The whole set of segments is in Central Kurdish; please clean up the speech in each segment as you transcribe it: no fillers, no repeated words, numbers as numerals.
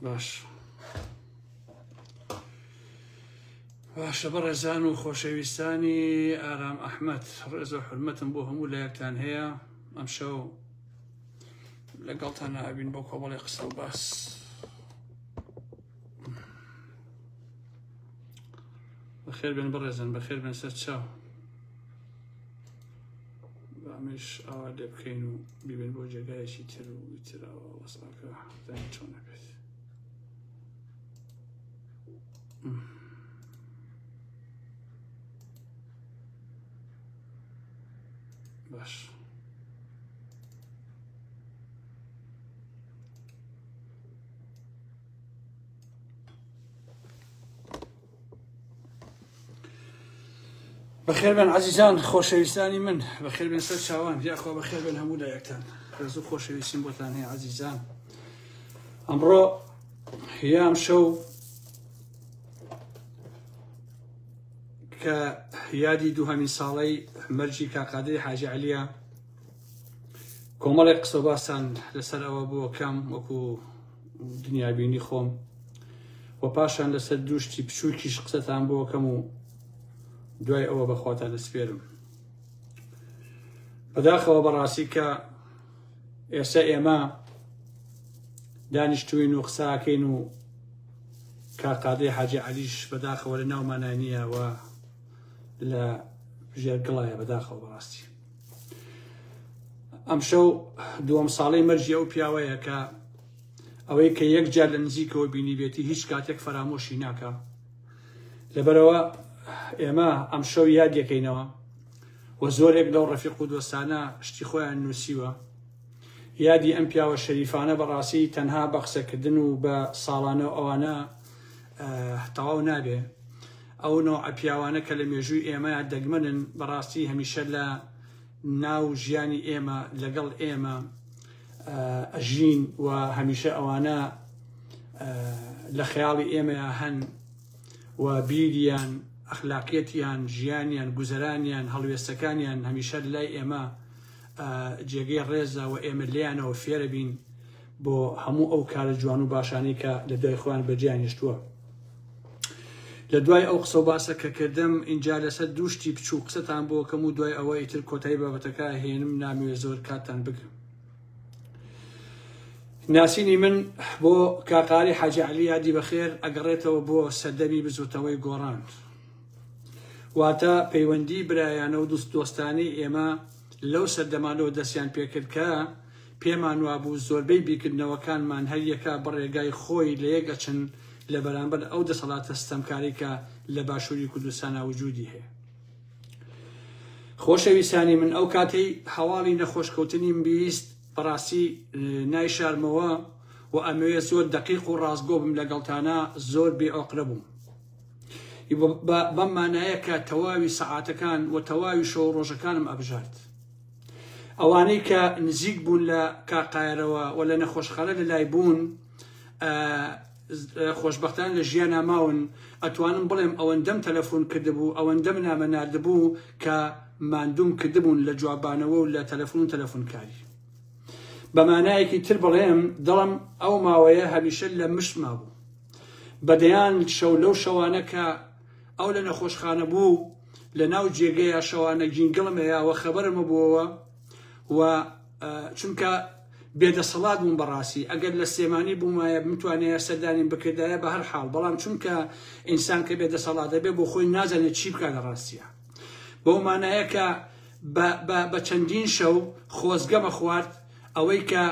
باش بەڕێزان و خۆشەویستانی ئارام ئەحمەد، ڕێز و حورمەتم بۆ هەموو لایەکتان هەیە. ئەمشەو لەگەڵتان نابین بۆ کۆمەڵی قسە و باس. بەخێر بێن بەڕێزان، بەخێر بێن سەر چاو. ئەمەش ئاوا لێ بکەین و بیبێن بۆ جێگایەکی تر و تراوە وەسڵەکە زانین چۆن نەبێت. باش بەخێر بێن عەزیزان، خۆشەویستانی من، بەخێر بێن سەر چاوان، یاخوا بەخێر بێن هەموو لایەکتان. ڕێز و خۆشەویستیم بۆتان هەیە عەزیزان. ئەمڕۆ یام شەو کە یادی دووهەمین ساڵەی مەرجی کاقادری حاجی عەلیە، کۆمەڵێک قسە و باسان لەسەر ئەوە بووە کەم وەکو دنیابینی خۆم، و پاشان لەسەر دووشتی بچووکیش قسەتان بۆ کەم و دوای ئەوە بەخواتان دەسپێرم. بەداخەوە بەڕاستی کە ئێستا ئێمە دانیشتوین و قساکەین و کاقادری حاجی عەلیش بەداخەوە لە ناومانە نییە و لە ژێرگڵایە بەداخەوە بەڕاستی. ئەمشەو دووەم ساڵەی مەرجی ئەو پیاوەیە کە ئەوەی کە یەکجار لە نزیکەوە بینی بێتی هیچ کاتێک فەرامۆشی ناکە. لەبەرەوە ئێمە ئەمشەو یادیەکەینەوە و زۆرێک لەو ڕەفیق و دۆستانە شتی خۆیان نووسیوە. یادی ئەم پیاوە شەریفانە بەڕاستی تەنها بە قسەکردن و بە ساڵانە ئەوانە تەواو نابێ. ئەو نۆعە پیاوانە کە لە مێژووی ئێمە دەگمەنن بەڕاستی هەمیشە لە ناو ژیانی ئێمە لەگەڵ ئێمە ئەژین و هەمیشە ئەوانە لە خەیاڵی ئێمە هەن و بیریان، ئەخلاقیەتیان، ژیانیان، گوزەرانیان، هەڵوێستەکانیان هەمیشە لای ئێمە جێگەی ڕێزە و ئێمە لێیانەوە فێرە بین بۆ هەموو ئەو کارە جوان و باشانەی کە لە دوای خۆیان بەجیانیشتووە. لە دوای ئەو قسە و باسە کە کردم ئینجا لەسەر دووشتی بچوو قسەتان بۆ کەم و دوای ئەوە ئیتر کۆتایی بابەتەکە هێنم، ناموێ زۆر کاتتان بگرم. ناسینی من بۆ کاقاری حاجی عەلی یادی بەخێر ئەگەڕێتەوە بۆ سەردەمی بزوتەوەی گۆڕان، واتە پەیوەندی برایانە و دۆستانەی ئێمە لەو سەردەمانەوە دەستیان پێکرد کە پێمان وابوو زۆربەی بیرکردنەوەکانمان هەر یەکە بەڕێگای خۆی لە یەکەچن لە بەرامبەر ئەو دەسەڵاتە ستەمکاری کە لە باشووری کوردستانە وجودی هەیە. خۆشەویستانی من، ئەو کاتەی هەواڵی نەخۆشکەوتنیم بیست بەڕاستی نایشارمەوە و ئەمەوێت زۆر دەقیق و ڕاستگۆ بم لەگەڵتانە، زۆر بێئۆقرە بووم. بەم مانایە کە تەواوی سەعاتەکان و تەواوی شەو ڕۆژەکانم ئەبژارد. ئەوانەی کە نزیک بوون لە کاقایرەوە و لە نەخۆشخانە لەلای بوون، خۆشبەختانە لە ژیان ناماون، ئەتوانم بڵێم ئەوەندەم تەلەفۆن کردبوو، ئەوەندەم نامە ناردبوو کە ماندووم کردبوون لە جوابانەوە و لە تەلەفۆن و تەلەفۆنکاری. بە مانایەکی تر بڵێم دڵم ئەو ماوەیە هەمیشە لە مشتما بوو. بەدەیان شەو لەو شەوانە کە ئەو لە نەخۆشخانە بوو لە ناو جێگەیە شەوانە گینگڵم هەیەوە خەبەرمە بووەوە و چونکە بێدەسەڵات بووم بەڕاستی. ئەگەر لە سێمانی بوومایە بمتوانێت سەردانیم بکردایە بە هەر حاڵ، بەڵام چونکە ئینسان کە بێدەسەڵات دەبێت بۆ خۆی نازانێت چی بکات لە ڕاستیە. بەو مانایە کە بە چەندین شەو خۆزگەمە خوارد ئەوەی کە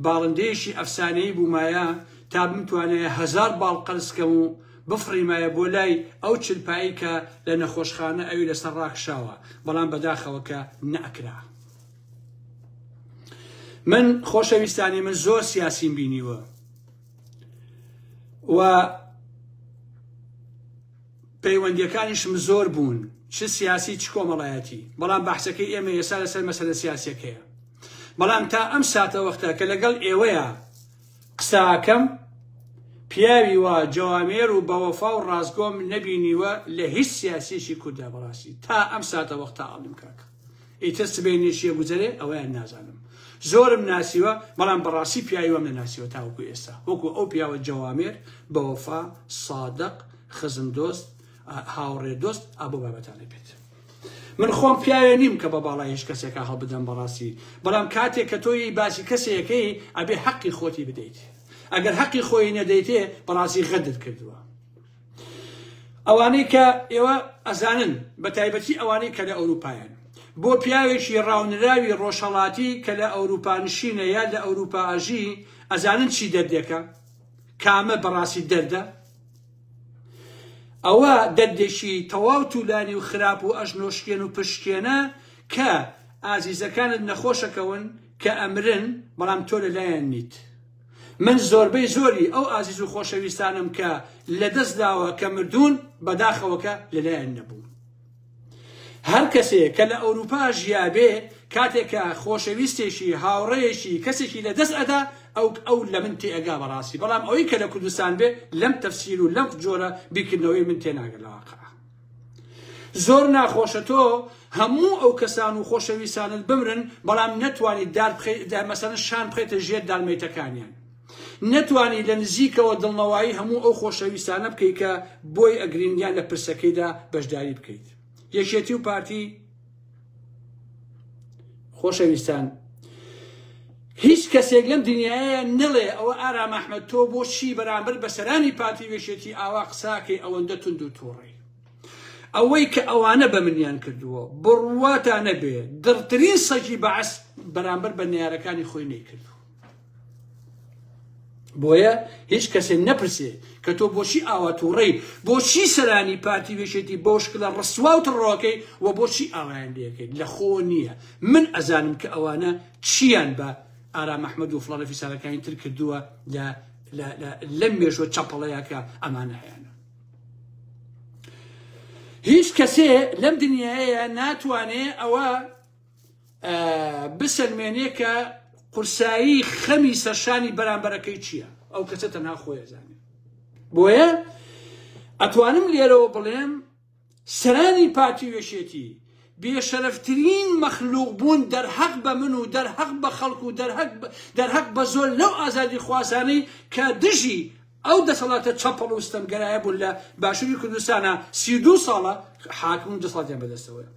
باڵندەیەشی ئەفسانەیی بوومایە تا بمتوانێت 1000 باڵ قەرزکەم و بفڕیمایە بۆ لای ئەو چلپایی کە لە نەخۆشخانە ئەوی لەسەر ڕاکشاوە، بەڵام بەداخەوە کە نەئەکرا. من خۆشەویستانی من زۆر سیاسیم بینیوە و پەیوەندیەکانیشم زۆر بوون، چ سیاسی چ کۆمەڵایەتی، بەڵام بەحسەکەی ئێمە ئێستا لەسەر مەسەلە سیاسیەکەیە. بەڵام تا ئەم ساتە وەختە کە لەگەڵ ئێوەیە قساکەم، پیاوی وە جوامێر و بەوەفا و ڕازگۆم نەبینیوە لە هیچ سیاسیشی کووردا بەڕاستی تا ئەم ساتە وەختە ئاڵم کاکە. ئیتر سبەی نێشیە گوزەرێ ئەوەیان نازانم. زۆرم ناسیوە بەڵام بەڕاستی پیاویوەم نەناسیوە تاوەکو ئێستا وەکو ئەو پیاوە جەوامێر بەوەفا سادق خزم دۆست هاوڕێ دۆست ئابوو بابەتانە بێت من خۆم پیاوێ نیم کە بە باڵای هیچ کەسێکە هەڵبدەم بەڕاستی بەڵام کاتێک کە تۆی باسی کەسێکەکەی ئەبێ حەقی خۆتی بدەیت ئەگەر حەقی خۆی نەدەیتێ بەڕاستی غەدت کردووە ئەوانەی کە ئێوە ئەزانن بە تایبەتی ئەوانەی کە لە ئەوروپایان بۆ پیاوێکی ڕاونراوی ڕۆژهەڵاتی کە لە ئەوروپا نشینە یا لە ئەوروپا ئاژی ئەزانن چی دەردێکە کامە بەڕاستی دەردە ئەوە دەردێکی تەواو توولانی و خراپ و ئەژنۆشکێن و پشکێنە کە ئازیزەکانت نەخۆشەکەون کە ئەمرن بەڵام تۆ لەلایەن نیت من زۆربەی زۆری ئەو ئازیز و خۆشەویستانم کە لەدەستداوە کە مردوون بەداخەوەکە لەلایەن نەبوو هەر کەسێک کە لە ئەوروپا ژیابێ کاتێکە خۆشەویستێکی هاوڕێیەکی کەسێکی لەدەست ئەدا ئەو لە من تێئەگا بەڕاستی بەڵام ئەوەی کە لە کوردستان بێ لەم تەفسیر و لەم جۆرە بیکردنەوەی من تێناگەر لە واقعە زۆر ناخۆشە تۆ هەموو ئەو کەسان و خۆشەویستانت بمرن بەڵام نەتوانیت مەسەلەن شان بخێتە ژێر دارمەیتەکانیان نەتوانی لە نزیکەوە دڵنەوایی هەموو ئەو خۆشەویستانە بکەیت کە بۆی ئەگرینیان لە پرسەکەیدا بەشداری بکەیت یەکێتی و پارتی خۆشەویستان هیچ کەسێک لەم دنیاە نڵێ ئەوە ئارام ئەحمەد تۆ بۆچی بەرامبەر بەسەرانی پارتی وێشێتی ئاوا قساکەی ئەوەندە تند و تووڕێ ئەوەی کە ئەوانە بە منیان کردووە بڕواتانە بێ دڕترین سەگی بەعس بەرامبەر بە نێارەکانی خۆی نەیکردو بۆیە هیچ کەسێک نەپرسێ کە تۆ بۆچی ئاوا تووڕەی بۆچی سەرانی پارتی وێشێتی بۆ شکلە ڕسوا و تڕۆکەی و بۆچی ئاوایان لێکەیت لە خۆ نییە من ئەزانم کە ئەوانە چیان بە ئارام ئەحمەد و فڵان فیسارەکانی تر کردووە لەم مێژوە چەپەڵەیەکە ئەمانە هەیەە هیچ کەسێ لەم دنیاەیە ناتوانێ ئەوە بسەلمێنێ کە قورسایی خەمی سەرشانی بەرامبەرەکەی چییە ئەو کەسە تەنها خۆی زانێ بۆیە ئەتوانم لێرەوە بڵێم سەرانی پارتی وێشێتی بێشەرەفترین مەخلوق بوون دەرحەق بە من و دەرحەق بە خەڵک و دەرحەق بە زۆر لەو ئازادی خواسانەی کە دژی ئەو دەسەڵاتە چەپەڵ و ستەمگەرایە بوون لە باشووری کوردستانە 32 ساڵە حاکم و دەسەڵاتیان بەدەستەوەیە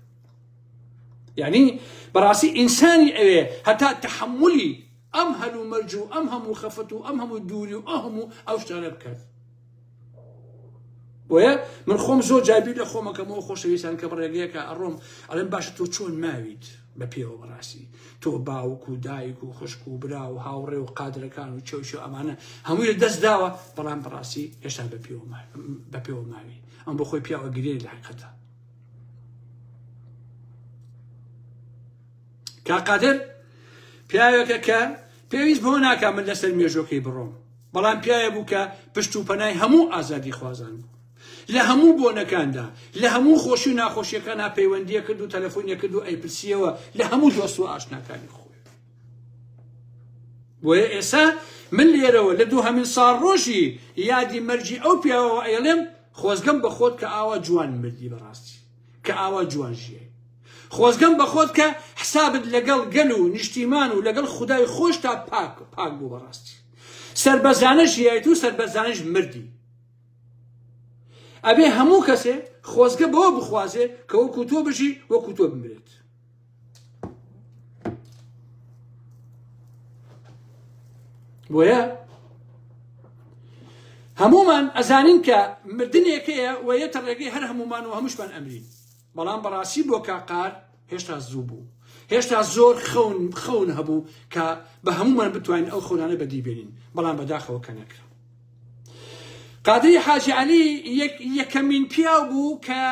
یعنی بەڕاستی ئینسانی ئەوێ هەتا تەحملی ئەم هەلو مەرج و ئەم هەموو خەفەت و ئەم هەموو دووری و ئەو شتانە بکات بۆیە من خۆم زۆر جابیر لە خۆمەکەمەوە خۆشەویستان کە بڕێگەیەکە ئەڕۆم ئەڵێم باشە تۆ چۆن ماویت بە پێوە بەڕاستی تۆ باوک و دایک و خوشک و برا و هاوڕێ و قادرەکان و چێوش و ئەمانە هەمووی لە دەست داوە بەڵام بەڕاستی هێشتا بە پێوە ماوی ئەم بۆ خۆی پیاوە گرێ لە حقیقەتە کاقادر پیاوێکە کە پێویست بۆ ناکە من لەسەر مێژۆکەی بڕۆم بەڵام پیاوێ بوو کە پشت و پەنای هەموو ئازادی خوازان بوو لە هەموو بۆنەکاندا لە هەموو خۆشی و ناخۆشیەکان پەیوەندیە کرد و تەلەفۆنیە کرد و ئەیپرسیەوە لە هەموو دۆست و ئاشناکانی خۆی بۆیە ئێستا من لێرەوە لە دووهەمین ساڵ ڕۆژی یادی مەرجی ئەو پیاوەوە ئەیڵێم خۆزگەم بە خۆت کە ئاوا جوان مردی بەڕاستی کە ئاوا جوان ژیە خۆزگەم بە خۆت کە حسابت لەگەڵ گەل و نیشتیمان و لەگەڵ خودای خۆش تا پاک بوو بەڕاستی سەربەزانە ژیایت و سەربەزانش مردی ئەبێ هەموو کەسێ خۆزگە بەوە بخوازێ کە وەکو تۆ بژی وەکو تۆ بمرێت بۆیە هەمومان ئەزانین کە مردنێکەیە و یەتە ڕێگەی هەر هەمومان و هەمووشمان ئەمرین بەڵام بەڕاستی بۆ کاقار هێشتا زوو بوو هێشتا زۆر خەون هەبوو کە بە هەمومان بتوانین ئەو خەونانە بەدیبێنین بەڵام بەداخەوە کە نەکرا قادری حاجی عەلی یەکەمین پیاو بوو کە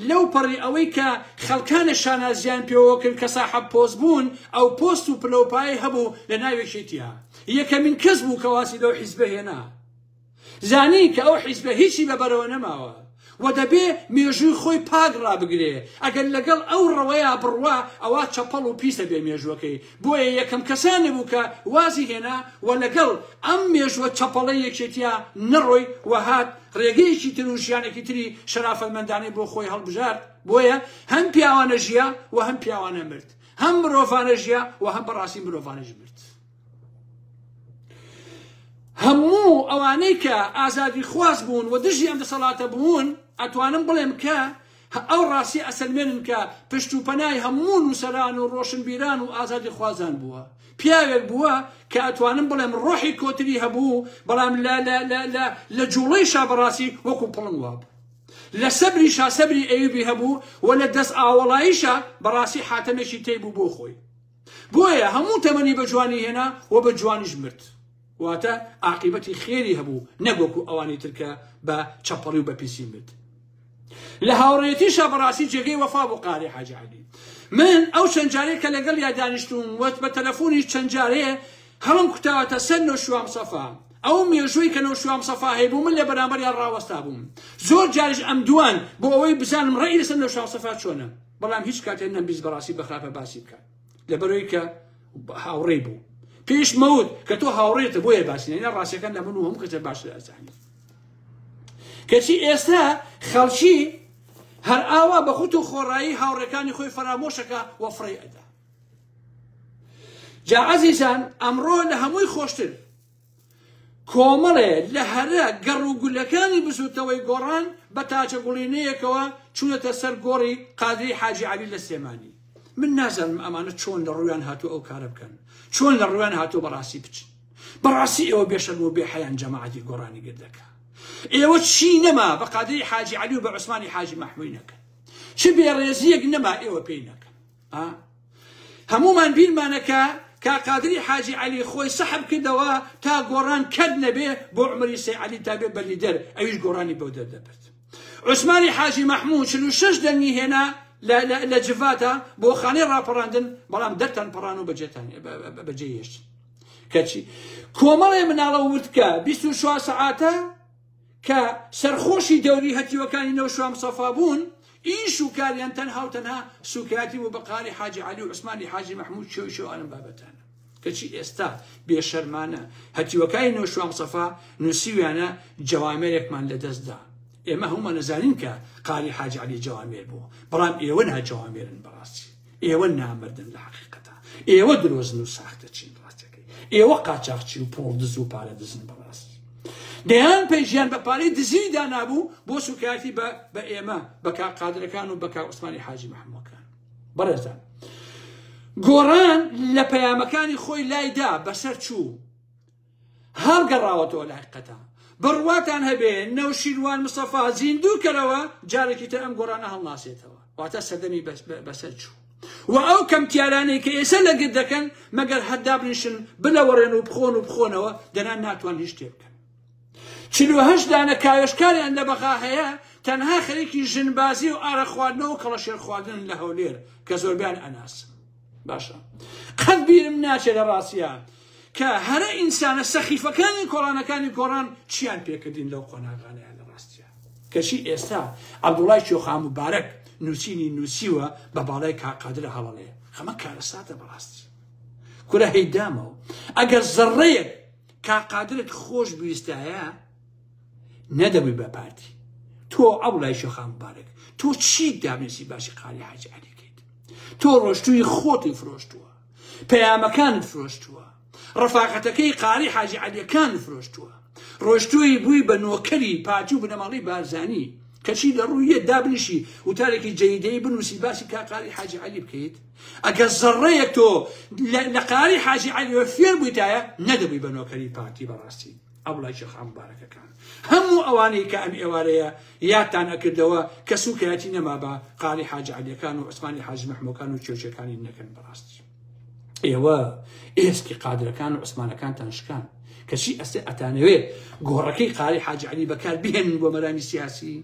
لەو پەڕی ئەوەی کە خەڵکانە شانازیان پێوە کرد کە ساحەب پۆست بوون ئەو پۆست و پلەپایی هەبوو لە ناوێشێتیە یەکەمین کەس بوو کە واسی لەو حیزبە هێنا زانی کە ئەو حیزبە هیچی بەبەرەوە نەماوە و دەبێ مێژووی خۆی پاک ڕابگرێ ئەگەر لەگەڵ ئەو ڕەوەیە بڕوا ئەوە چەپەڵ و پیسە بێ مێژوەکەی بۆیە یەکەم کەسانە بوو کە وازی هێنا و لەگەڵ ئەم مێژوە چەپەڵەی یەکێتیە نەڕۆی و هات ڕێگەیەکی تر و ژیانێکی تری شەرافەتمەندانەی بۆ خۆی هەڵبژارد بۆیە هەم پیاوانە ژیا و هەم پیاوانە مرد هەم مرۆڤانە ژیا و هەم بەڕاستی مرۆڤانەش مرد. هەموو ئەوانەی کە ئازادی خواز بوون و دژی ئەم دەسەڵاتە بوون ئەتوانم بڵێم کە ئەو ڕاستی ئەسەلمێنن کە پشت و پەنای هەموو نووسەران و ڕۆشنبیران و ئازادی خوازان بووە. پیاوێک بووە کە ئەتوانم بڵێم ڕۆحی کۆتری هەبوو، بەڵام لە جوڵەی شابەڕاستی وەکو پڵنگ وابوو. لە سەبری سەبری ئەیوبی هەبوو و لە دەست ئاوەڵاییشە بەڕاستی حاتەمێکی تێبوو بۆ خۆی. بۆیە هەموو تەمەنی بە جوانی هێنا و بە جوانیش مرد. واتە عاقبەتی خێری هەبوو، نەگوەکو ئەوانی ترکە بە چەپەڵی و بە پیسی مرد. لە هاوڕێتی شابەڕاستی جێگەی وەفا بۆ قاری حاجی عەلی. من ئەو چەند جارێک کە لەگەڵ یا دانیشتوم وەت بە تەلەفۆنی چەند جارەیە هەڵم کوتاوەتە سەر نەوشوام سەفا. ئەو مێژووی کە نەوشوام سەفا هەیبوو من لە بەرامبەریان ڕاوەستا بووم. زۆر جارش ئەم دوان بۆ ئەوەی بزانم ڕێی لەسەر نەوشوام سەفا چۆنە، بەڵام هیچ کاتێک نەمبیست بەڕاستی بەخراپە باسی بکات لەبەرەوەی کە هاوڕێی بوو. پێش مەوت کە تۆ هاوڕێتە بۆیە باسی نینە ڕاستیەکان لە من و هەموو کەسە باشتر ئەزانی. کەچی ئێستا خەڵکی هەر ئاوا بە خوت و خۆڕایی هاوڕێکانی خۆی فەرامۆشەکە وەفڕێ ئەدا. جا عەزیزان ئەمڕۆ لە هەمووی خۆشتر کۆمەڵێ لە هەرە گەڕ و گولەکانی بزوتەوەی گۆڕان بە تاجە گوڵینەیەکەوە چوونەتە سەر گۆڕی قادری حاجی عەلی لە سلێمانی. من نازانم ئەمانە چۆن لە ڕویان هاتوو ئەو کارە بکەن، چۆن لە ڕویان هاتوو بەڕاستی بچن. بەڕاستی ئێوە بێشەرم و بێحەیان جەماعەتی گۆڕانی گردەکە. ئێوە چی نەما بە قادری حاجی عەلی و بە عوسمانی حاجی مەحموود نەکەن، چ بێڕێزیەک نەما ئێوە پێی نەکەن. هەمومان بیرمانەکە کە قادری حاجی عەلی خۆی سەحب کردەوە تا گۆڕان کەد نەبێ بۆ عومەری سەی عەلی تا بێ بە لیدەر، ئەویش گۆڕانی بەو دەردەبێت. عوسمانی حاجی مەحموود 46 دەنگی هێنا لە جڤاتە بۆ خانەی ڕاپەڕاندن، بەڵام دەرتان پەڕان و بەجێ هێشتن. کەچی کۆمەڵێ مناڵە وردکە 24 سەعاتە کە سەرخۆشی دەوری هەتیوەکانی نەوشوام سەفا بوون، ئیش و کاریان تەنها و تەنها سوکاتی بوو بە قاری حاجی عەلی و عوسمانی حاجی مەحموود شۆ ئەم بابەتانە. کەچی ئێستا بێشەرمانە هەتیوەکانی نەوشوام سەفا نووسیویانە جەوامێرێکمان لەدەستدا. ئێمە هەمومان نەزانین کە قاری حاجی عەلی جەوامێر بوو، بەڵام ئێوە ناجەوامێرن بەڕاستی، ئێوە نامردن لە حەقیقەتە، ئێوە درۆزن و ساختەچین ڕاستەکەی، ئێوە قاچاقچی و پۆڵ دز و پارە دزن بەڕاستی. دەیان پێیژیان بە پارەی دزی دانابوو بۆ سوکاتی بە ئێمە بە قادرەکان و بە عوسمانی حاجی مەحموودەکان. بەڕێزان گۆڕان لە پەیامەکانی خۆی لایدا بەسەر چوو، هەڵگەڕاوەتەوە لە حەقیقەتە. بڕواتان هەبێ نەوشیروان مستەفا زیندوو کەرەوە جارێکی تر ئەم گۆڕانە هەڵناسێتەوە، واتە سەردەمی بەسەر چوو. و ئەو کەمتیارانەی کە ئێستا لە گرد دەکەن مەگەر هەردا بنیشن بنەوەڕێن و بخۆنەوە دەنان ناتوان هیچ شتێ بکەن. 48 دانە کاوێشکاریان لە بەغا هەیە، تەنها خەریکی ژنبازی و ئارە خواردنەوە و کەڵەشێر خواردن لە هەولێر کە زۆربیان ئەناسن. باشە قەت بیرم ناچێت لە ڕاستیە کە هەرە ئینسانە سەخیفەکانی کۆڕانەکانی گۆڕان چیان پێکردین لەو قۆناغانەیان لە ڕاستیە. کەچی ئێستا عەبدوڵای شێخا مبارەک نووسینی نووسیوە بە باڵای کاقادرە هەڵەڵەیە. خەمە کارەساتە بەڕاستی کورە هەیدامەوە. ئەگەر زەڕەیەک کاقادرت خۆش بویستایە نەدەبووی بە پارتی. تۆ عەبدوڵای شێخا مبارەک تۆ چی دامێسی باشی قاری حاجی عەلی کەیت؟ تۆ ڕۆشتووی خۆتی فرۆشتووە، پەیامەکانت فرۆشتووە، ڕەفاقەتەکەی قاری حاجی عەلیەکان فرۆشتووە، ڕۆشتووی بووی بە نۆکەری پارتی و بنەماڵی بارزانی. کەچی لە ڕوویە دابنیشی وتارێکی جەیدەی بنووسی باسی قاری حاجی عەلی بکەیت. ئەگەر زەڕەیەک تۆ لە قاری حاجی عەلیەوە فێر بوویتایە نەدەبووی بە نۆکەری پارتی بەڕاستی. عەبدوڵای شێخا مبارەکەکان هەموو ئەوانەی کە ئەم ئێوارەیە یادتان ئەکردەوە کە سوکایەتی نەما بە قاری حاجی عەلیەکان و عوسمانی حاجی مەحموودەکان و کێوچەکانی نەکەن بەڕاستی. ئێوە ئێسکی قادرەکان و عوسمانەکانتان شکان، کەچی ئەستێ ئەتانەوێت گۆڕەکەی قاری حاجی عەلی بەکار بهێنن بۆ مەرانی سیاسی.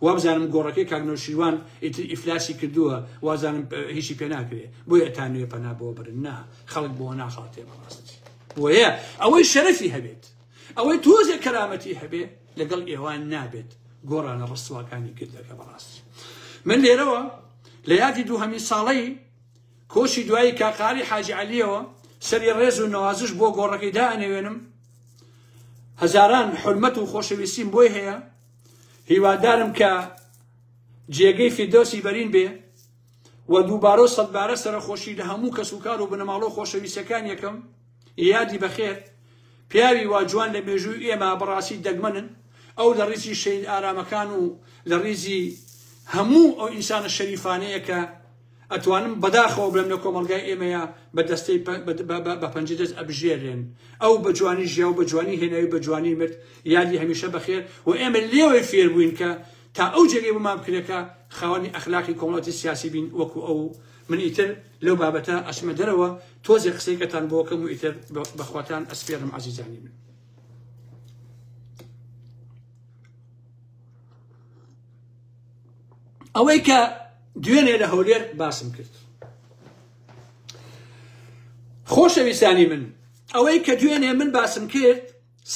وابزانم گۆڕەکەی کاک نەوشیروان ئیتر ئیفلاسی کردووە، وازانم هیچی پێ ناکرێ، بۆیە ئەتانوێ پەنا بۆ برن. نا خەڵک بۆ ناخاتێ بەڕاستی. بۆیە ئەوەی شەرەفی هەبێت، ئەوەی تۆزێک کەرامەتی هەبێ لەگەڵ ئێوان نابێت گۆڕانە ڕستواکانی کردەکە بەڕاستی. من لێرەوە لە یادی دووهەمین ساڵەی کۆشی دوایی کاقاری حاجی عەلیەوە سەری ڕێز و نەوازش بۆ گۆڕەکەی دائەنێوێنم. هەزاران حورمەت و خۆشەویستیم بۆی هەیە. هیوادارم کە جێگەی فیردۆسی بەرین بێ و دووبارە و سەدبارە سەرخۆشی لە هەموو کەسوکار و بنەماڵە و خۆشەویستەکان یەکەم یادی بەخێر پیاوی وا جوان لە مێژووی ئێمە بەڕاستی دەگمەنن ئەو لە ڕیزی شەید ئارامەکان و لە ڕیزی هەموو ئەو ئینسانە شەریفانەیە کە ئەتوانم بەداخەوە بڵێم لە کۆمەلگای ئێمەیە بە دەستەی بە پەنجە دەست ئەبژێرێن ئەو بە جوانی ژیا و بە جوانی هێناوی بە جوانی مرد یادی هەمیشە بەخێر و ئێمە لێوەی فێر بووین کە تا ئەو جێگەی بمان بکرێکە خاوەنی ئەخلاقی کۆمەڵەتی سیاسی بین وەکو ئەو من ئیتر لەو بابەتە ئەچمە دەرەوە تۆزێک قسەیکەتان بۆکەم و ئیتر بەخواتان ئەسپێرم عەزیزانی من. ئەوەی کە دوێنێ لە هەولێر باسم کرد خۆشەویستانی من ئەوەی کە دوێنێ من باسم کرد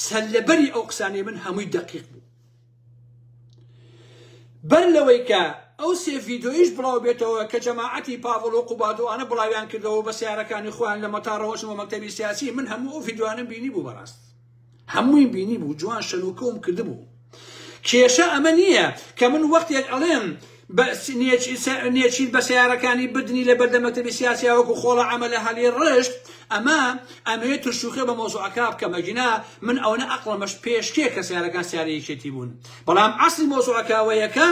سەللەبەری ئەو قسانی من هەمووی دەقیق بوو بەر لەوەی کە ئەو سێ ڤیدۆیش بڵاو بێتەوە کە جەماعەتی پاڤڵ و قوبادوانە بڵاویان کردەوە بە سیارەکانی خۆیان لە مەتارەوەشن و مەکتەبی سیاسی من هەموو ئەو ڤیدۆیانم بینی بوو بەڕاست هەمووی بینی بوو جوان شەلوکەوم کردبوو کێشە ئەمە نییە کە من وەختێک ئەڵێم نێچیت بە سیارەکانی بدنی لە بەردەمەکتەبی سیاسی وەکو خۆڵە عەمەلە هەلی ڕشت ئەمەوێت تشوخێ بە مۆزوعەکە بکەمە گینا من ئەوەنە ئەقڵەمەش پێشکێ کە سیارەکان سیارەیەکێتی بوون بەڵام ئەسڵی مۆزوعەکەوەیەکە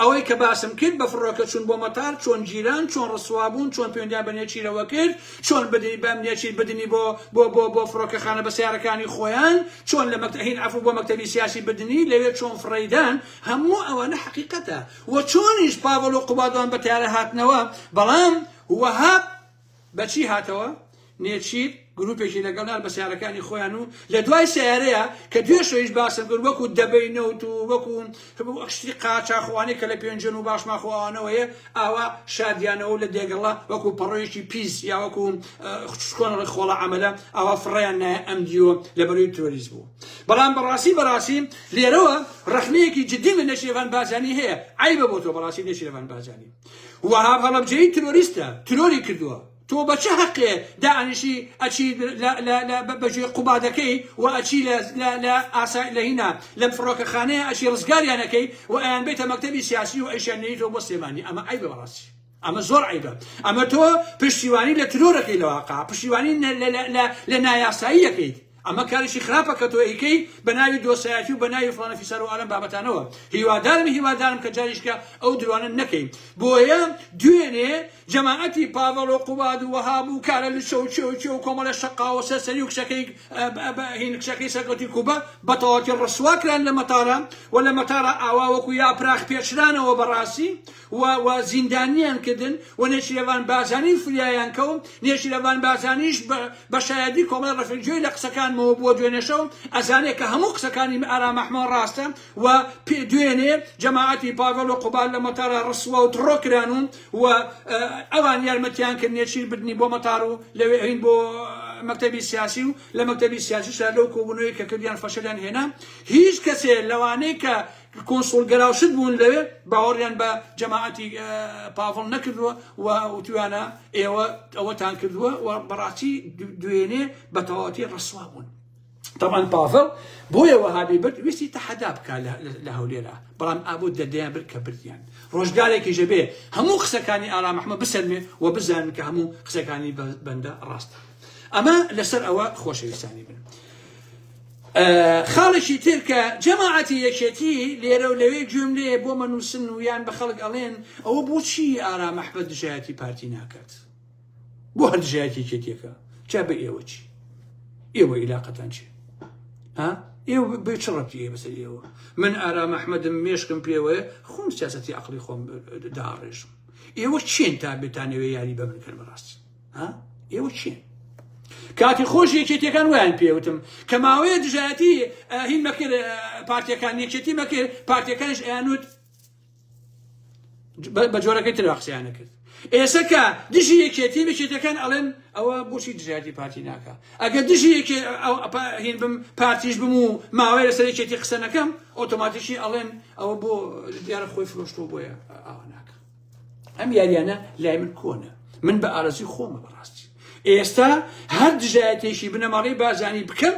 ئەوەی کە باسم کرد بە فڕۆکە چوون بۆ مەتار چۆن جیران چۆن ڕسوابوون چۆن پەیوەندیان بە نێچیرەوە کرد چۆن بدنی بەم نێچیر بدنی بۆ فڕۆکەخانە بە سیارەکانی خۆیان چۆن لە مەکتەبین عەفو بۆ مەکتەبی سیاسی بدنی لەوێ چۆن فڕەیدان هەموو ئەوانە حەقیقەتە و چۆنیش پاڤڵ و قوبادوان بە تیارە هاتنەوە بەڵام وەهاب بەچی هاتەوە نێچیر گروپێکی لەگەڵدار بە سیارەکانی خۆیان و لە دوای سیارەیە کە دوێشەوەیش باسم کرد وەکو دەبەینەوت و وەکو شتی قاچاخوانی کە لە پێنجن و باشماخواوانەوەیە ئاوا شادیانەوە لە دێگەڵا وەکو پەڕۆیەکی پیس یا وەکو شکۆن خۆڵە عەمەلە ئاوا فڕیان نایە ئەم دیوە لەبەرەوەی تۆریز بوو بەڵام بەڕاستی لێرەوە ڕەخنەیەکی جدی لە نێچیرەڤان بازانی هەیە عیبە بۆ تۆ بەڕاستی نێچیرەڤان بازانی وەهاب هەڵەبجەیی ترۆریستە ترۆری کردووە تۆ بە چه حەقێ داعەنیشی ئەچی بەجێ قوبادەکەی و ئەچی لە هینا لەم فڕۆکەخانەیە ئەچی ڕزگاریانەکەی و ئەیان بێتە مەکتەبی سیاسی و ئەیشانەیتەوە بۆ سلێمانی ئەمە عیبە بەڕاستی ئەمە زۆر عیبە ئەمە تۆ پشتیوانی لە ترۆرەکەی لەواقع پشتیوانی لە نایاساییەکەیت ئەمە کارێکی خراپە کە تۆ ئەیکەی بە ناوی دۆسایەتی و بە ناوی فڵانە فیسەر و ئالەم بابەتانەوە هیوادارم کە جاریشکە ئەو درۆانە نەکەین بۆیە دوێنێ جەماعەتی پاڤڵ و قوباد و وەهاب و کارە لە چێ و کۆمەڵە شەقاوە سەرسەری و کشەکەی سەرکەوتی کوبە بە تەواوەتی ڕسوا کران لە مەتارە و لە مەتارە ئاوا وەکو یاپراخ پێچرانەوە بەڕاستی و زیندانیان کردن و نێچیرەڤان بازانی فریایان کەوم نێچیرەڤان بازانیش بە شایەدی کۆمەڵە ڕەفیقجۆی لە قسەکانمەوە بووە دوێنێشەو ئەزانێت کە هەموو قسەکانی ئارام ئەحمەد ڕاستە و دوێنێ جەماعەتی پاڤڵ و قوباد لە مەتارە ڕسوا و تڕۆکران و ئەوان یارمەتیان کرد نێچیر بدنی بۆ مەتار و لەوێ هین بۆ مەکتەبی سیاسی و لە مەکتەبی سیاسیشدا لەو کۆبوونەوەی کە کردیان فەشەلیان هێنا هیچ کەسێ لەوانەی کە کۆنسۆل گەراوشت بوون لەوێ باوەڕیان بە جەماعەتی پاڤڵ نەکردووە و وتوانە ئێوە ئەوەتان کردووە و بەڕاستی دوێنێ بە تەواوەتی ڕسوا بوون طبعا پاڤڵ بۆیە وەهابی برد ویستی تەحەدا بکە لە هەولێرە بەڵام ئابوو دەردەیان برد کە بردیان ڕۆژگارێکی ژەبێ هەموو قسەکانی ئارام ئەحمەد بسەلمێ و بزانن کە هەموو قسەکانی بەندە ڕاستە ئەمە لەسەر ئەوە خۆشەویستانی بن خاڵێکی تر کە جەماعەتی یەکێتی لێرە و لەوێ جوملێ بۆ منووسن و یان بە خەڵک ئەڵێن ئەوە بۆچی ئارام ئەحمەد دژایەتی پارتی ناکات بۆ هەر دژایەتی یەکێتیەکە جا بە ئێوە چی ئێوە عیلاقەتان چی ئێوە بێ چ ڕەبتی ئێ بەسەر ئێوە من ئارام ئەحمەدم مێشکم پێوەیە خۆم سیاسەتی عەقڵی خۆم داڕێژم ئێوە چین تا بێتانەوێ یاری بە من کرد بەڕاستی ئێوە چین کاتی خۆش یەکێتیەکان ویان پێوتم کە ماوەیە دژایەتی هین مەکرد پارتیەکان یەکێتی مەکرد پارتیەکانش ئەیانوت بە جۆرەکەی تر قسەیان نەکرد ئێستا کە دژی یەکێتی بەکێتەکان ئەڵێن ئەوە بۆچی دژایەتی پارتی ناکە ئەگەر دژی هین بم پارتیش بم و ماوەیە لەسەر یەکێتی قسە نەکەم ئۆتۆماتیکی ئەڵێن ئەوە بۆ دیارە خۆی فرۆشتۆ بۆیە ئەوە ناکە ئەم یاریانە لای من کۆنە من بە ئارەزوی خۆمە بەڕاستی ئێستا هەر دژایەتێکی بنەماڵی بازانی بکەم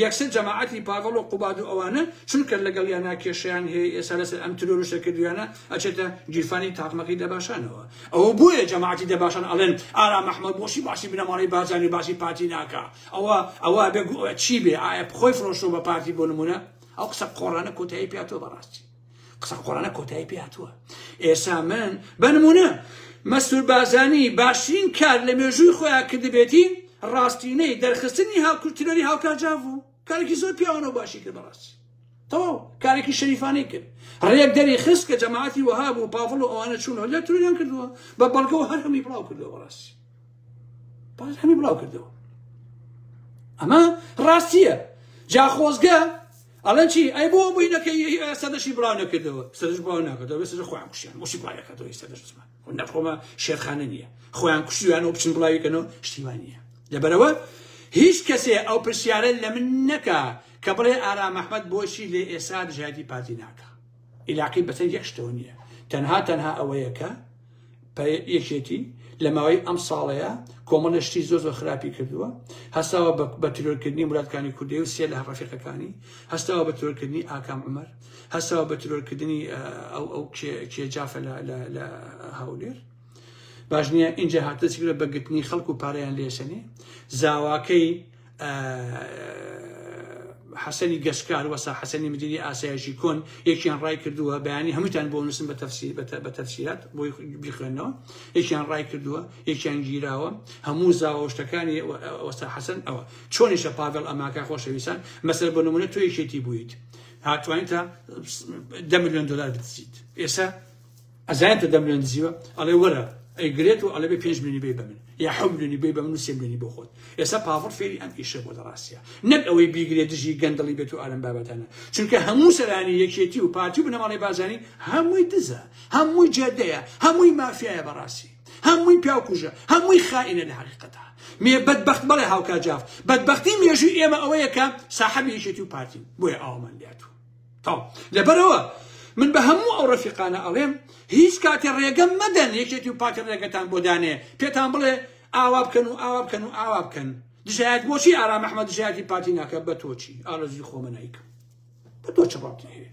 یەکسەر جەماعەتی پاڤڵ و قوباد و ئەوانە چونکە لەگەڵ یانە کێشیان هەیە ئێستا لەسەر ئەم ترۆریستە کردویانە ئەچێتە گیرفانی تاقمەکەی دەباشانەوە ئەوە بۆیە جەماعەتی دەباشان ئەڵێن ئارا مەحمەد بۆچی باسی بنەماڵی بازاری باسی پارتی ناکا ئەوە بێ چی بێ ئایا خۆی فرۆشتۆ بە پارتی بۆ نمونە ئەو قسە قۆڕانە کۆتایی پێاتۆ بەڕاستی قسە قۆڕانە کۆتایی پێاتوە ئێستا من بە نمونە مەسرور بازانی باشترین کار لە مێژووی خۆیان کردبێتی ڕاستینەی دەرخستنی هاوکوتنەری هاوکارجاو بوو کارێکی زۆر پیاوانەوە باشی کرد بەڕاستی تەواو کارێکی شەریفانەی کرد ڕێک دەری خست کە جەماعەتی وەهاب و پاڤڵ و ئەوانە چوونەوە لە تورۆریان کردووە بە بەڵگەوە هەر هەمی بڵاو کردەوە بەڕاستی هەمی بڵاو کردەوە ئەمە ڕاستیە جا خۆزگە ئەڵەن چی ئەی بۆ بووینەکەی سەدەشی بڵاو نەکردەوە سەدەش بڵاو ناکردەوە سەدەش خۆیان کوشتیان وشی بڵاوەکەتەوەی سەدەش زمان نەفخۆمە شێرخانە نییە خۆیان کوشتیان و بچن بڵاویکەنەوە شتیوان نییە لەبەرەوە هیچ کەسێ ئەو پرسیارە لە من نەکا کە بڵێ ئارا مەحمەد بۆچی لێ ئێستا دژایەتی پارتی ناکا ئیلاقی بەسەر یەک شتەوە نییە تەنها ئەوەیە کە یەکێتی لە ماوەی ئەم ساڵەیە کۆمەڵە شتی زۆر خراپی کردووە هەستاوە بە ترۆرکردنی مولاتکانی کوردی و سێ لە ڕەفیقەکانی هەستاوە بە ترۆرکردنی ئاکام عومەر هەستاوە بە ترۆرکردنی ئەو کێجافە لە هەولێر باش نییە اینجا هاتەچگرە بە گرتنی خەڵک و پارەیان لێسەنێ زاواکەی حەسەنی گەشکار وەسا حەسەنی مدیری ئاسایشی کۆن یەکیان ڕای کردووە بەیانی هەمووتان بۆ نووسن بە تەفسیرات بۆی بیخوێنەوە یەکیان ڕای کردووە یەکیان گیراوە هەموو زاوە شتەکانی وەسا حەسەن ئەوە چۆنیشە پاڤێڵ ئەماکە خۆشەویستان مەسەر بۆ نمونە تۆ یەکێتی بوویت هاتوانیت تا 10 ملیۆن دلار بدزیت ئێستا ئەزانێت تۆ 10 ملیۆن دزیوە ئەڵێ وەرە ئەیگرێت و ئەڵێ بێ 5 ملیۆنی بێ بە من یا 7 ملیۆنی بێ بە من و 3 ملیۆنی بۆ خۆت ئێستا پاڤڵ فێری ئەم ئیشە بۆ دەڕاستیە نەک ئەوەی بیگرێت دژی گەندەڵی بێت و ئالەم بابەتانە چونکە هەموو سەرانی یەکێتی و پارتی و بنەماڵی بازانی هەمووی دزە هەمووی جێدەیە هەمووی مافیایە بەڕاستی هەمووی پیاوکوژە هەمووی خائینە لە حەقیقەتە مێ بەدبەخت بەڵێ هاوکارجاف بەدبەختی مێژووی ئێمە ئەوەیە کە ساحەبی یەکێتی و پارتی بۆیە ئاومان لاتوو تاو لەبەرەوە من بە هەموو ئەو ڕەفیقانە ئەڵێم هیچ کاتێ ڕێگەم مەدەن یەکێتی و پارتی ڕێگەتان بۆ دانێ پێتان بڵێ ئاوا بکەن و ئاوا بکەن و ئاوا بکەن دژایەت بۆچی ئارا مەحمەد دژایەتی پارتی ناکە بە تۆچی ئارەزوی خۆمە نایکەم بە تۆ چ ڕابطی هەیە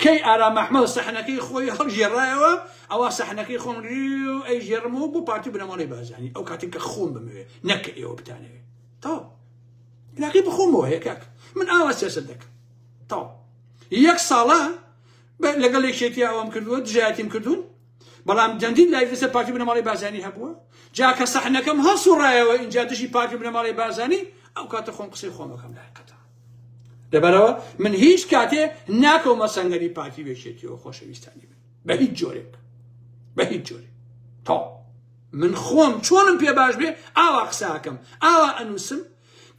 کەی ئارا مەحمەد سەحنەکەی خۆی هەڵژێڕایەوە ئەوە سەحنەکەی خۆم ئەی ژێڕمەوە بۆ پارتی بنەماڵی بازانی ئەو کاتێک کە خۆم بمەوێ نەکە ئێوە بتانەوێ تاو علاقی بخۆمەوە هەیە کاک من ئاوا سیاسەت دەکەم تاو یەک ساڵە لەگەڵ یەکێتی ئەوەم کردووە دژایەتیم کردوون بەڵام جەندین لای لەسەر پارتی بنەماڵی بازانی هەبووە جا کە سەحنەکەم هەسوڕایەوە ئینجا دژی پارتی بنەماڵی بازانی ئەو کاتە خۆم قسەی خۆمەکەم لایقەتە لەبەرەوە من هیچ کاتێ ناکەومە سەنگەری پارتی وێشێتیەوە خۆشەویستانی من بە هیچ جۆرێک بە هیچ جۆرێک تا من خۆم چۆنم پێ باش بێ ئاوا قساکەم ئاوا ئەنووسم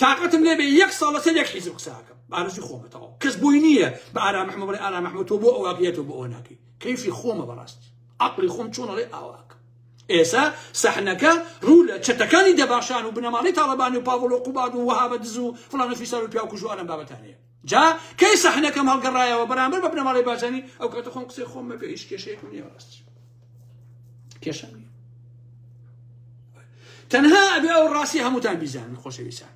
تااقەتم لێ بێ یەک ساڵە سەر یەک حیزب قساکەم بارزی خۆمەتەوە کەس بووی نییە بە ئارا مەحمەد بڵێ ئارا مەحمەد تۆ بۆ ئەوواقیەت و بۆ ئەوە ناکەی کەیفی خۆمە بەڕاستی عەقڵی خۆم چۆنەڵێ ئاواکە ئێستا سەحنەکە ڕوو لە چەتەکانی دەباشان و بنەماڵی تاڵەبانی و پاڤڵ و قوباد و وەهابە دز و فڵان فیسار و پیاوکوژ و ئەلەم بابەتانەیە جا کەی سەحنەکەم هەڵگەڕایەوە بەرامبەر بە بنەماڵی بازانی ئەو کاتە خۆم قسەی خۆم بێ هیچ کێشەیەکم نییە بەڕاستی کێشەم نییە تەنها ئەبێ ئەو ڕاستی هەمووتان بیزانن خۆشەویستان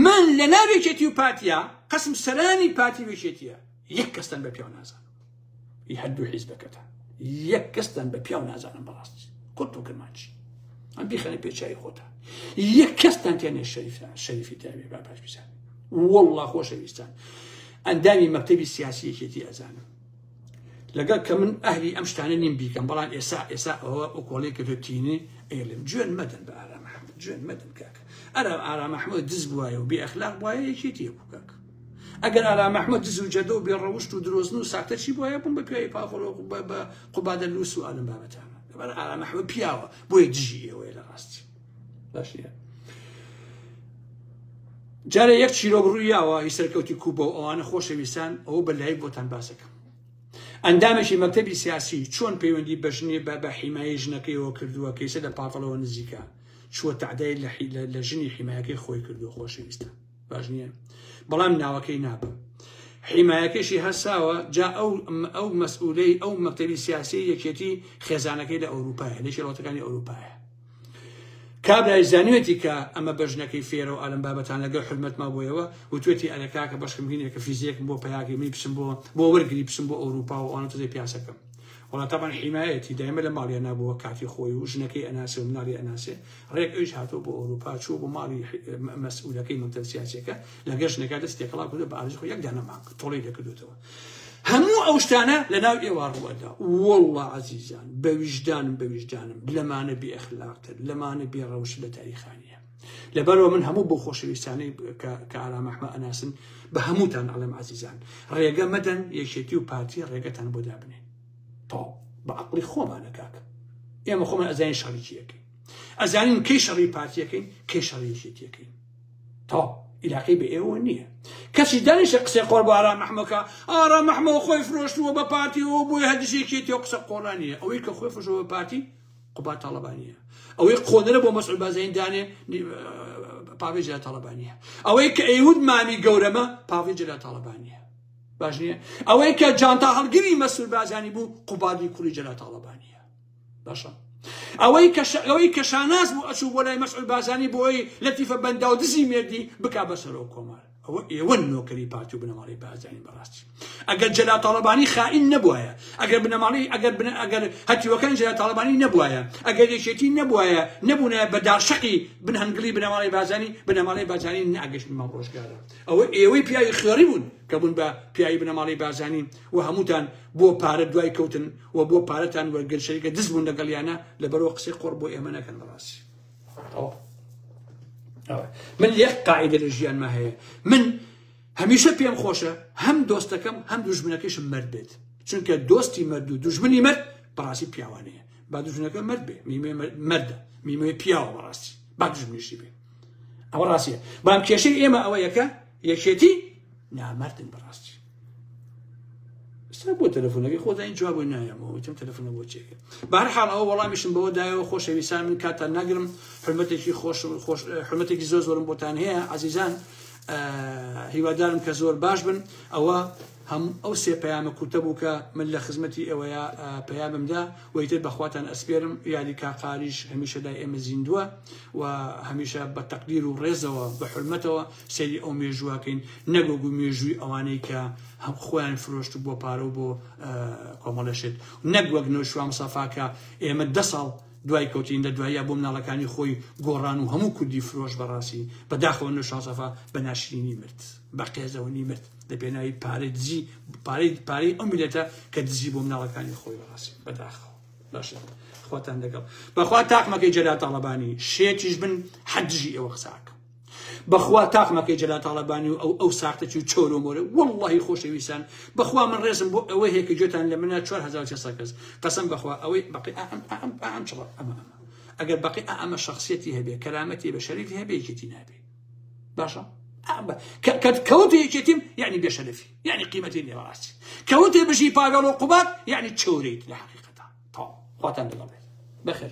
من لە ناوێکێتی و پارتیە قەسم سەرانی پارتی وێکێتیە یەک کەستان بە پیاو نازانم هەردوو حیزبەکەتە یەک کەستان بە پیاو نازانم بەڕاستی کورت و گرمانچی ئەم بیخەنە پێچایی خۆتە یەک کەستان تێنێ شەریفی تابێ با باش بیزانن والله خۆشەویستان ئەندامی مەکتەبی سیاسی یەکێتی ئەزانم لەگەڵ کە من ئەهلی ئەم شتانە نیم بیکەم بەڵام ئێستا ئەوە ئۆکۆڵێک کە تینێ ئێڵم جوێن مەدەن بە ئارا مەحمەد جوێن مەدەن کاکە ئارا مەحمەد دز بووایە و بێ ئەخلاق بووایە یەکێتیە بوو کاکە ئەگەر ئارا مەحمەد دز و جەدە و بێ ڕەوشت و درۆزن و ساکتە چی بووایە بووم بە پیاوی پاخۆڵ بە قوبادە لووس و ئالم بابەتانە لەبەر ئارا مەحمەد پیاوە بۆیە دژی ئێوەیە لە ڕاستی باشە جارە یەک چیرۆک ڕوویاوە هی سەرکەوتی کوبە و ئەوانە خۆشەویستان ئەوە بەلایک بۆتان باسەکەم ئەندامێکی مەکتەبی سیاسی چۆن پەیوەندی بەژنێ بە حیمایە ژنەکەیەوە کردووە کەیسە لە پاڵەوە نزیکە چووە تەعدای لە ژنی حیمایەکەی خۆی کردووە خۆشەویستە باش نییە بەڵام ناوەکەی نابە حیمایەکەشی هەساوە جا ئەو مەسئولەی ئەو مەکتەبی سیاسی یەکێتی خێزانەکەی لە ئەوروپایە لە شێڵەتەکانی ئەوروپایە کابرای زانوێتی کە ئەمە بەژنەکەی فێرە و ئالم بابەتان لەگەڵ حرمەت ما بۆیەوە و توێتی ئەلەکاکە بەشکم هینێکە فیزیەکم بۆ پیاگەی منی پشم بۆ وەرگری پشم بۆ ئەوروپا و ئەوانە تۆزێ پیاسەکەم وڵا طبعا حیمایەتی دایمە لە ماڵیە نابووە کاتی خۆی و ژنەکەی ئەناسێ و مناڵی ئەناسێ ڕێک ئەویش هاتۆ بۆ ئەوروپا چوو بۆ ماڵی مەسئولەکەی مەکتەب سیاسیەکە لەگەڵ ژنەکە دەستێکەڵا کردو بە ئارزوی خۆی یەک دانە مانگ تۆڵی دەکردوتەوە هەموو ئەو شتانە لەناو ئێوە ڕوەدا والله عەزیزان بە ویژدانم لەمانە بێئەخلاقتر لەمانە بێڕەوش لە تاریخانیە لەبەرەوە من هەموو بۆ خۆشەویستانەی کە ئارام ئەحمە ئەناسن بە هەمووتان ئەڵێم عەزیزان ڕێگە مەدەن یەکێتی و پارتی ڕێگەتان بۆ دابنێن تۆ بە عەقڵی خۆمانە کاکە ئێمە خۆمان ئەزانین شەڕی چیەکەین ئەزانین کەی شەڕی پارتیەکەین کەی شەڕی یەکێتیەکەین تۆ علاقەی بە ئێوە نییە کەسی دانیشە قسەی قۆڕ بۆ ئارام ئەحمەکە ئارام ئەحمە خۆی فرۆشتووە بە پارتیەوە بۆی هەدیسێکێتی و قسە قۆڕانیە ئەوەی کە خۆی فرۆشتووە بە پارتی قوبات تاڵەبانیە ئەوەی قۆنەرە بۆ مەسعود بازرگانی دانێ پاوی جەلال تاڵەبانیە ئەوەی کە ئەیهود مامی گەورەمە پاوی جەلال تاڵەبانیە باش نییە ئەوەی کە جانتا هەڵگری مەسعود بازرگانی بوو قوباتی کوڕی جەلال تاڵەبانیە باشە ئەوەی کە شاناز بوو ئەچوو بۆ لای مەسعود بازرگانی بۆ ئەوەی لەتیفە بەندا و دزی مێردی بکا بەسەرەوە کۆمار ئەوە ئێوە نۆکەری پارتی و بنەماڵی بازرگانی بەڕاستی ئەگەر جەلال تاڵەبانی خائین نەبووایە ئەگەر بنەماڵی ئەگەر هەتیوەکان جەلال تاڵەبانی نەبووایە ئەگەر یەکێتی نەبووایە نەبوونە بە داڕشەقی بنهەنگڵی بنەماڵی بازرگانی نەئەگەشتن مام ڕۆژگارە ئەوە ئێوەی پیاوی خێڕی بوون کە بوون بە پیاوی بنەماڵی بازرگانی و هەمووتان بۆ پارە دوای کەوتن و بۆ پارەتان وەرگرت شەریکە دز بوون لەگەڵیانە لەبەرەوە قسەی قۆڕ بۆ ئێمە نەکەن بەڕاستی من یەک قاعیدە لە ژیانما هەیە من هەمیشە پێم خۆشە هەم دۆستەکەم هەم دوژمنەکەیشم مرد بێت چونکە دۆستی مرد و دوژمنی مرد بەڕاستی پیاوانەیە با دوژمنەکە مرد بێ میمێ مردە میمێ پیاوە بەڕاستی با دوژمنیشی بێ ئەوە ڕاستیە بەڵام کێشەی ئێمە ئەوە یەکێتی نامەردن بەڕاستی بۆ تەلەفۆنەکەی خۆداین جواب نایەمەوە وتم تەلەفۆنە بۆ چێکە بەهەرحاڵ ئەوە وەڵامیشم بەوە دایەوە خۆشەویستان من کاتان ناگرم حرمەتێکی زۆر زۆرم بۆتان هەیە عەزیزان هیوادارم کە زۆر باش بن ئەوە هەموو ئەو سێ پەیامە کورتە بوو کە من لە خزمەتی ئێوەیە پەیاممدا وەیتر بەخواتان ئەسپێرم یادی کاقاریش هەمیشە لای ئێمە زیندووە و هەمیشە بە تەقدیر و ڕێزەوە بە حرمەتەوە سەیری ئەو مێژوواکەین نەگۆگو مێژووی ئەوانەی کە هەم خۆیان فرۆشت بۆ پارە و بۆ کۆمەڵەشێت نەک وەک نەوشوا مستەفاکە ئێمە 10 ساڵ دوای کەوتین لە دوایە بۆ مناڵەکانی خۆی گۆڕان و هەموو کوردی فرۆش بەڕاستی بەداخەوە نەوشوا مستەفا بە ناشرینی مرد بە قێزەوەنی مرد لە پێناوی پارەی دزی پارەی ئەو میلەتە کە دزی بۆ مناڵەکانی خۆی بەڕاستی بەداخەوە باشە خواتان لەگەڵ بەخوا تاقمەکەی جەلال تاڵەبانی شێتیش بن حەجی ئێوە قساکە بەخوا تاقمەکەی جەلال تاڵەبانی و ئەو ساختەی و چۆر و مۆرە وەڵڵاهی خۆشەویستان بەخوا من ڕێزم بۆ ئەوەی هەیە کە گوێتان لە منە 4600 کەس قەسەم بەخوا ئەوەی بەقی ئەم چڵە ئەمە ئەگەر بەقی ئەمە شخصیەتی هەبێ کەرامەتی بە شەریفی هەبێ یەکێتی نابێ باشە كوتي يتيم يعني بشرفي يعني قيمتي اللي راسي كوتي بشي باغلو قبات يعني تشوريت الحقيقه طب خواتنا بخير